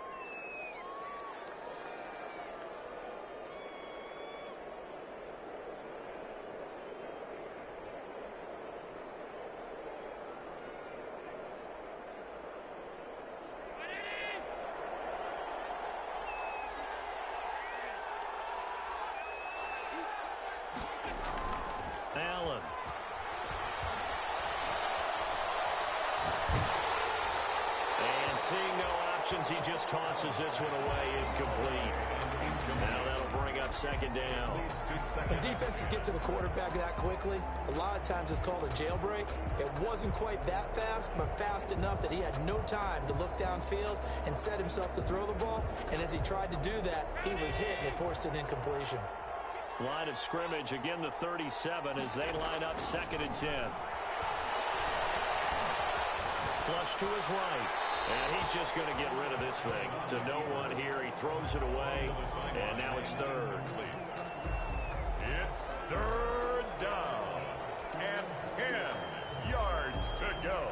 Allen. And seeing no options, he just tosses this one away, incomplete. Now that'll bring up 2nd down. When defenses get to the quarterback that quickly, a lot of times it's called a jailbreak. It wasn't quite that fast, but fast enough that he had no time to look downfield and set himself to throw the ball. And as he tried to do that, he was hit and it forced an incompletion. Line of scrimmage, again the 37 as they line up 2nd and 10. Flush to his right. And he's just going to get rid of this thing. To no one here. He throws it away. And now it's 3rd. It's 3rd down. And 10 yards to go.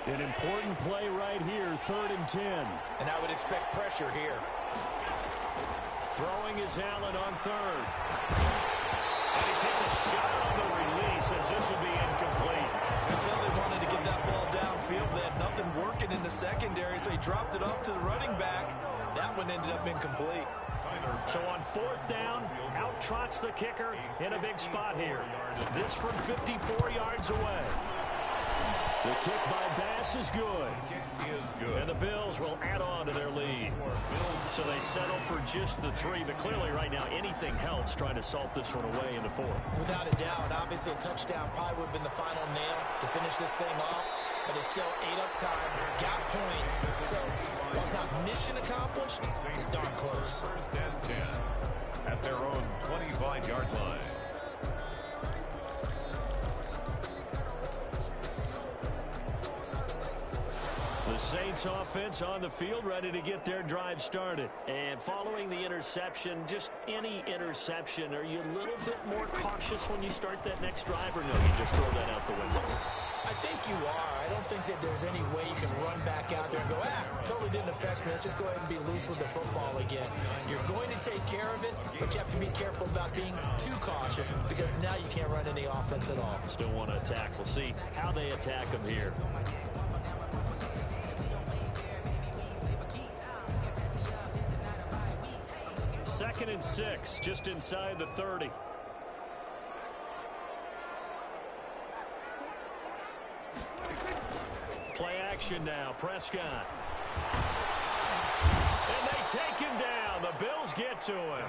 An important play right here, 3rd and 10. And I would expect pressure here. Throwing is Allen on 3rd. And he takes a shot on the release as this will be incomplete. Until they wanted to get that ball downfield, they had nothing working in the secondary, so he dropped it off to the running back. That one ended up incomplete. So on 4th down, out trots the kicker in a big spot here. This from 54 yards away. The kick by Bass is good. And the Bills will add on to their lead. So they settle for just the 3, but clearly right now anything helps trying to salt this one away in the 4th. Without a doubt, obviously a touchdown probably would have been the final nail to finish this thing off, but it's still 8 up time, got points. So while it's not mission accomplished, it's darn close. 1st and 10 at their own 25-yard line. The Saints offense on the field ready to get their drive started. And following the interception, just any interception, are you a little bit more cautious when you start that next drive, or no, you just throw that out the window? I think you are. I don't think that there's any way you can run back out there and go, totally didn't effect, man, let's just go ahead and be loose with the football again. You're going to take care of it, but you have to be careful about being too cautious because now you can't run any offense at all. Still want to attack. We'll see how they attack them here. Second and 6, just inside the 30. Play action now, Prescott. And they take him down. The Bills get to him.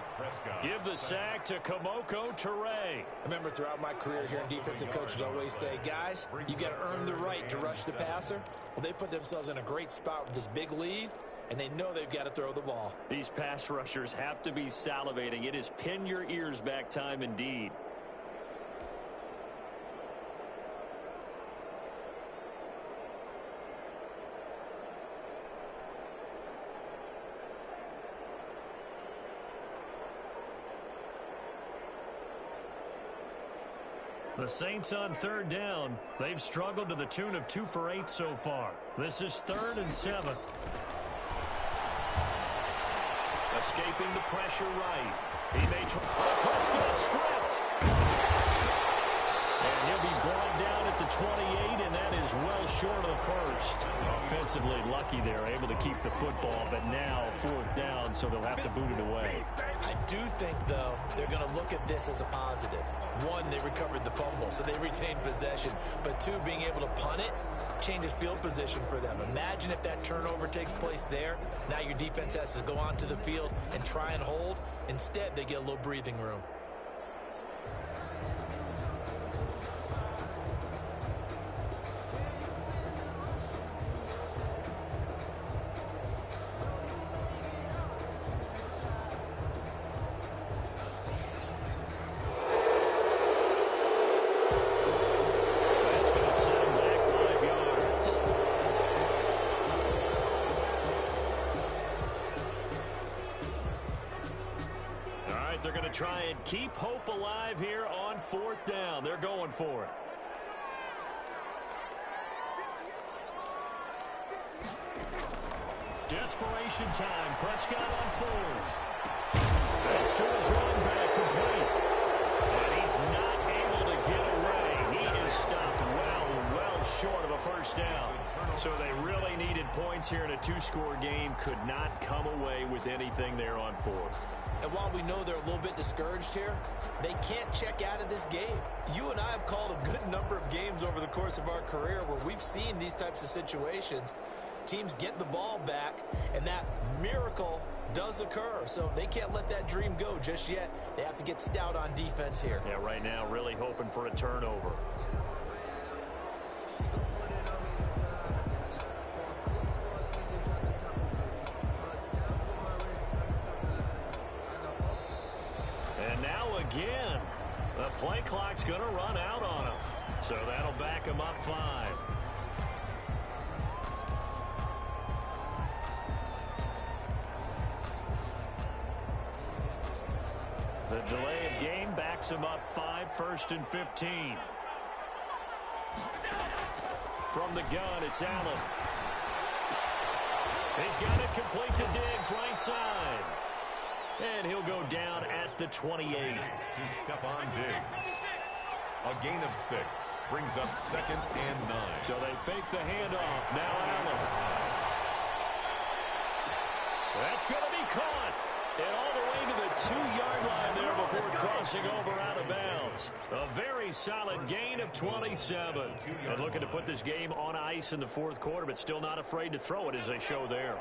Give the sack to Kamoko Toure. I remember throughout my career here in defensive coaches always say, guys, you got to earn the right to rush the passer. Well, they put themselves in a great spot with this big lead, and they know they've got to throw the ball. These pass rushers have to be salivating. It is pin your ears back time indeed. The Saints on third down. They've struggled to the tune of 2 for 8 so far. This is 3rd and 7. Escaping the pressure right. He may try. Prescott stripped. And he'll be brought down at the 28, and that is well short of the first. Offensively lucky they're able to keep the football, but now 4th down, so they'll have to boot it away. I do think, though, they're going to look at this as a positive. 1, they recovered the fumble, so they retained possession. But 2, being able to punt it changes field position for them. Imagine if that turnover takes place there. Now your defense has to go onto the field and try and hold. Instead, they get a little breathing room. They're going to try and keep hope alive here on 4th down. They're going for it. Desperation time. Prescott on 4th. That's to his running back, complete. And he's not able to get away. He is stopped well short of a first down. So they really needed points here in a 2-score game. Could not come away with anything there on 4th. And while we know they're a little bit discouraged here, they can't check out of this game. You and I have called a good number of games over the course of our career where we've seen these types of situations. Teams get the ball back, and that miracle does occur. So they can't let that dream go just yet. They have to get stout on defense here. Yeah, right now really hoping for a turnover. Again, the play clock's going to run out on him. So that'll back him up 5. The delay of game backs him up 5, 1st and 15. From the gun, it's Allen. He's got it complete to Diggs, right side. And he'll go down at the 28. To Stephon Diggs. A gain of 6 brings up 2nd and 9. So they fake the handoff. Now Allen. That's going to be caught. And all the way to the 2-yard line there before crossing over out of bounds. A very solid gain of 27. And looking to put this game on ice in the 4th quarter, but still not afraid to throw it as they show there.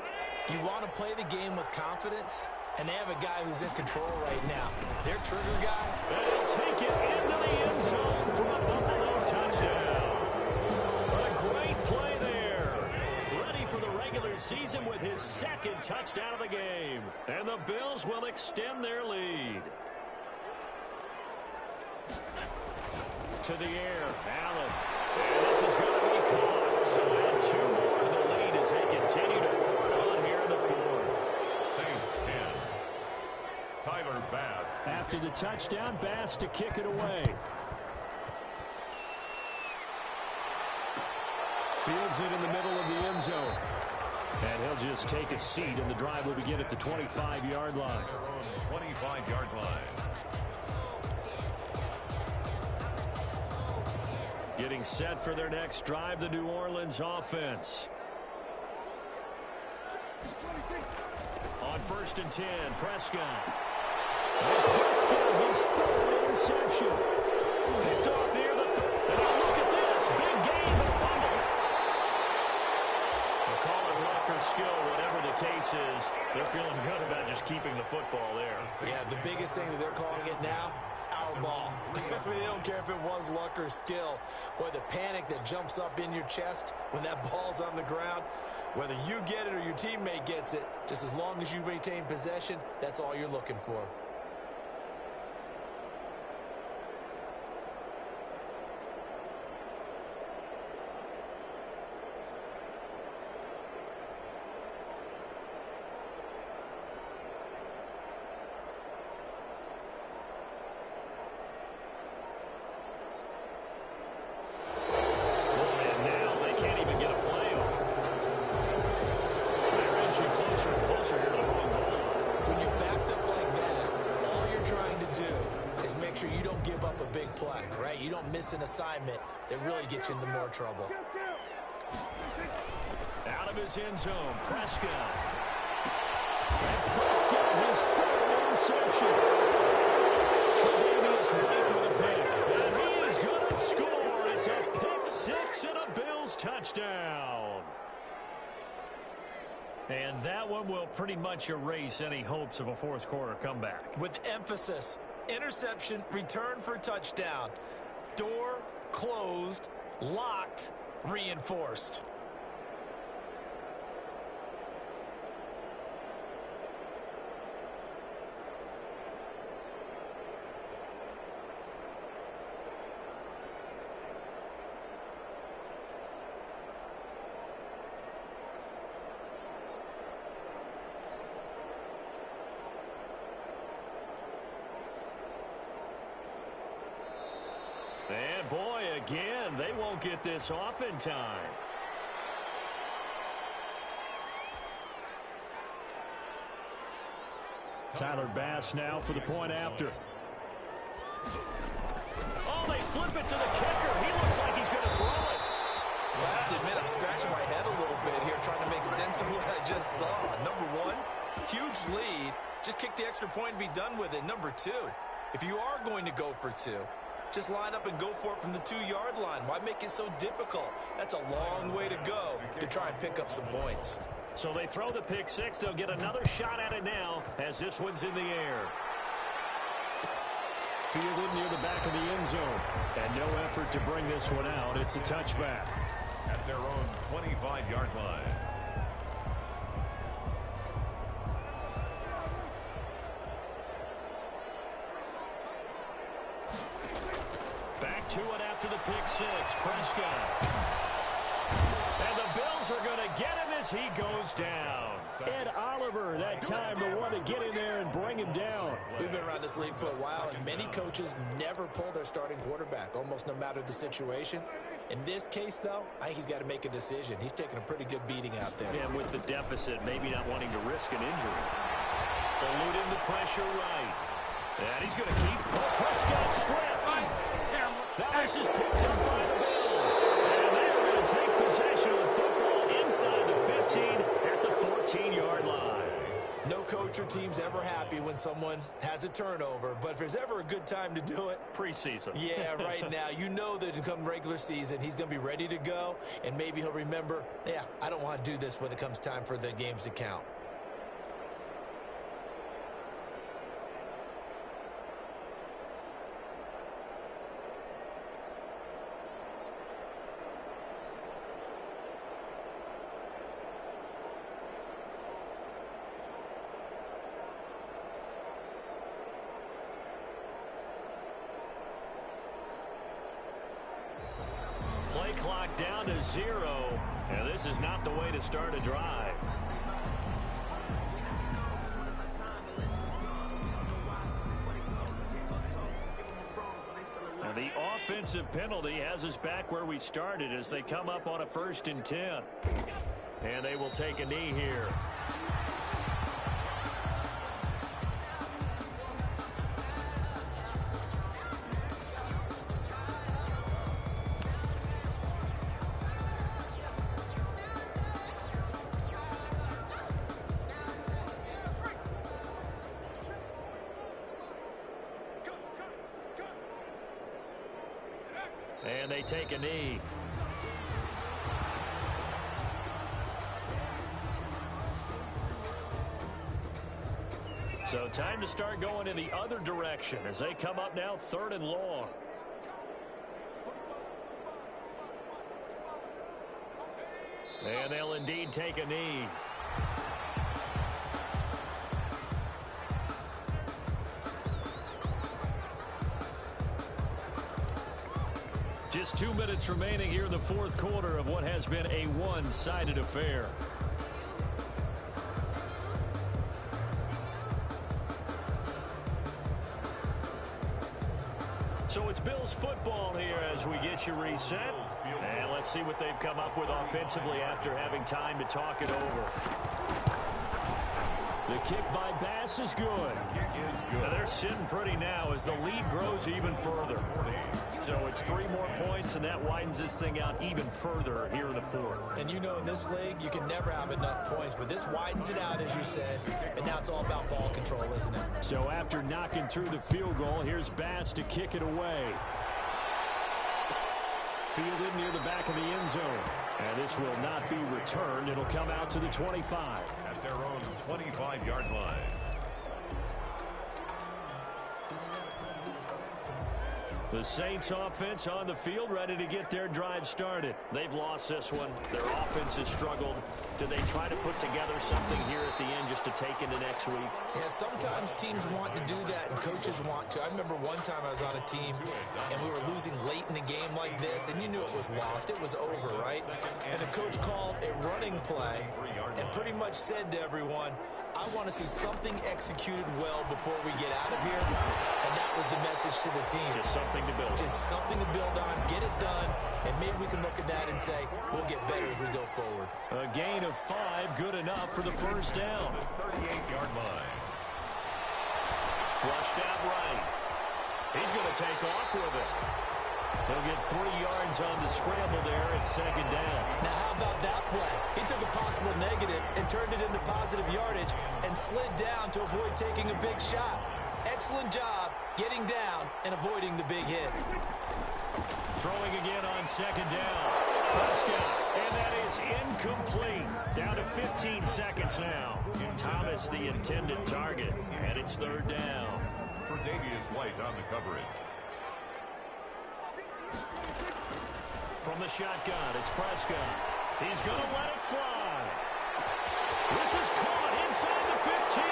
You want to play the game with confidence? And they have a guy who's in control right now. Their trigger guy. They'll take it into the end zone for a Buffalo touchdown. A great play there. Ready for the regular season with his 2nd touchdown of the game. And the Bills will extend their lead. To the air, Allen. And this is going to be caught. So add 2 more to the lead as they continue to pour it on here in the 4th. Saints 10. Tyler Bass. After the touchdown, Bass to kick it away. Fields it in the middle of the end zone. And he'll just take a seat, and the drive will begin at the 25-yard line. 25-yard line. Getting set for their next drive, the New Orleans offense. On 1st and 10, Prescott. And Prescott, his third interception. Picked off near the third. And now look at this. Big gain, but fumble. They'll call it luck or skill, whatever the case is. They're feeling good about just keeping the football there. Yeah, the biggest thing that they're calling it now, our ball. I mean, they don't care if it was luck or skill. Boy, the panic that jumps up in your chest when that ball's on the ground, whether you get it or your teammate gets it, just as long as you maintain possession, that's all you're looking for. An assignment that really gets you into more trouble. Out of his end zone, Prescott. And Prescott, his third interception. Tre'Davious White with a pick. And he is going to score. It's a pick six and a Bills touchdown. And that one will pretty much erase any hopes of a fourth quarter comeback. With emphasis, interception, return for touchdown. Door closed, locked, reinforced. And boy, again, they won't get this off in time. Tyler Bass now for the point after. Oh, they flip it to the kicker. He looks like he's going to throw it. Well, I have to admit, I'm scratching my head a little bit here trying to make sense of what I just saw. Number one, huge lead. Just kick the extra point and be done with it. Number two, if you are going to go for two, just line up and go for it from the 2-yard line. Why make it so difficult? That's a long way to go to try and pick up some points. So they throw the pick six. They'll get another shot at it now as this one's in the air. Fielded near the back of the end zone. And no effort to bring this one out. It's a touchback. At their own 25-yard line. Back to it after the pick six. Prescott. And the Bills are going to get him as he goes down. Ed Oliver, that time, the one to get in there and bring him down. We've been around this league for a while, and many coaches never pull their starting quarterback, almost no matter the situation. In this case, though, I think he's got to make a decision. He's taking a pretty good beating out there. And with the deficit, maybe not wanting to risk an injury. Eluding the pressure right. And he's going to keep Prescott stripped. Now this is picked up by the Bills. And they're going to take possession of the football inside the 15 at the 14-yard line. No coach or team's ever happy when someone has a turnover, but if there's ever a good time to do it, preseason. Yeah, right now. You know that come regular season, he's going to be ready to go, and maybe he'll remember, yeah, I don't want to do this when it comes time for the games to count. Play clock down to 0, and this is not the way to start a drive. And the offensive penalty has us back where we started as they come up on a 1st and 10. And they will take a knee here. And they take a knee. So time to start going in the other direction as they come up now 3rd and long. And they'll indeed take a knee. Just 2 minutes remaining here in the 4th quarter of what has been a one-sided affair. So it's Bills football here as we get you reset. And let's see what they've come up with offensively after having time to talk it over. The kick by Bass is good. Now they're sitting pretty now as the lead grows even further. So it's 3 more points, and that widens this thing out even further here in the 4th. And you know in this league, you can never have enough points, but this widens it out, as you said, and now it's all about ball control, isn't it? So after knocking through the field goal, here's Bass to kick it away. Fielded near the back of the end zone. And this will not be returned. It'll come out to the 25. At their own 25-yard line. The Saints offense on the field, ready to get their drive started. They've lost this one. Their offense has struggled. Do they try to put together something here at the end just to take into next week? Yeah, sometimes teams want to do that and coaches want to. I remember one time I was on a team and we were losing late in a game like this, and you knew it was lost. It was over, right? And the coach called a running play and pretty much said to everyone, I want to see something executed well before we get out of here. And that was the message to the team. Just something to build. Just something to build on, get it done, and maybe we can look at that and say, we'll get better as we go forward. A gain of 5, good enough for the first down. 38-yard line. Flushed out right. He's going to take off with it. He'll get 3 yards on the scramble there at 2nd down. Now, how about that play? He took a possible negative and turned it into positive yardage and slid down to avoid taking a big shot. Excellent job getting down and avoiding the big hit. Throwing again on 2nd down. Prescott, and that is incomplete. Down to 15 seconds now. Thomas the intended target, and it's 3rd down. For Davius White on the coverage. From the shotgun, it's Prescott. He's going to let it fly. This is caught inside the 15.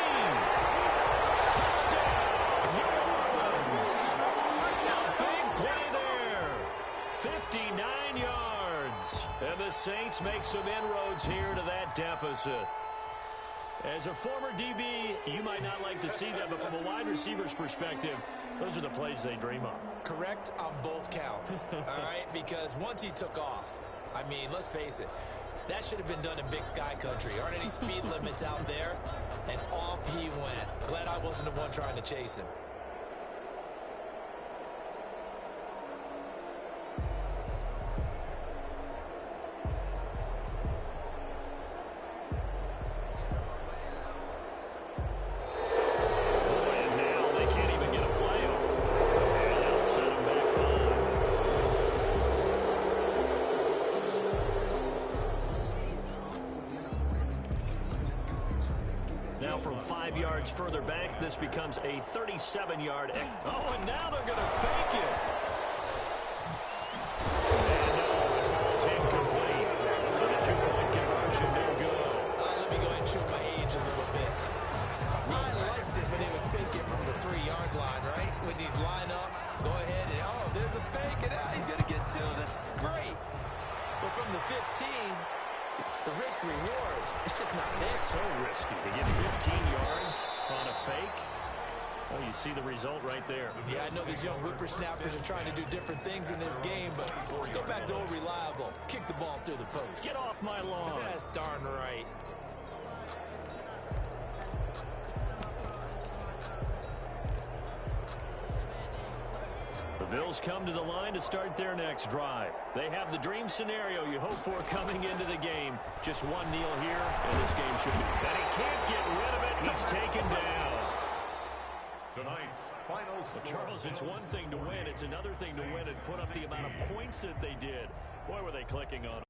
Touchdown, New Orleans. A big play there. 59 yards. And the Saints make some inroads here to that deficit. As a former DB, you might not like to see that, but from a wide receiver's perspective, those are the plays they dream of. Correct on both counts, all right? Because once he took off, I mean, let's face it, that should have been done in Big Sky country. Aren't any speed limits out there? And off he went. Glad I wasn't the one trying to chase him. Now from 5 yards further back, this becomes a 37-yard. Oh, and now they're going to fake it. And no, it falls incomplete. So the 2-point conversion, no good. Let me go ahead and show my age a little bit. I liked it when they would fake it from the 3-yard line, right? When you'd line up, go ahead and, oh, there's a fake, and he's going to get 2. That's great. But from the 15, the risk-reward, it's just not there. So risky to get 15 yards on a fake. Well, you see the result right there. Yeah, I know these young whippersnappers are trying to do different things in this game, but let's go back to old reliable. Kick the ball through the post. Get off my lawn. That's darn right. The Bills come to the line to start their next drive. They have the dream scenario you hope for coming into the game. Just one kneel here, and this game should be. And he can't get rid of it. He's taken down. Tonight's final score. Charles, it's one thing to win. It's another thing to win and put up the amount of points that they did. Boy, were they clicking on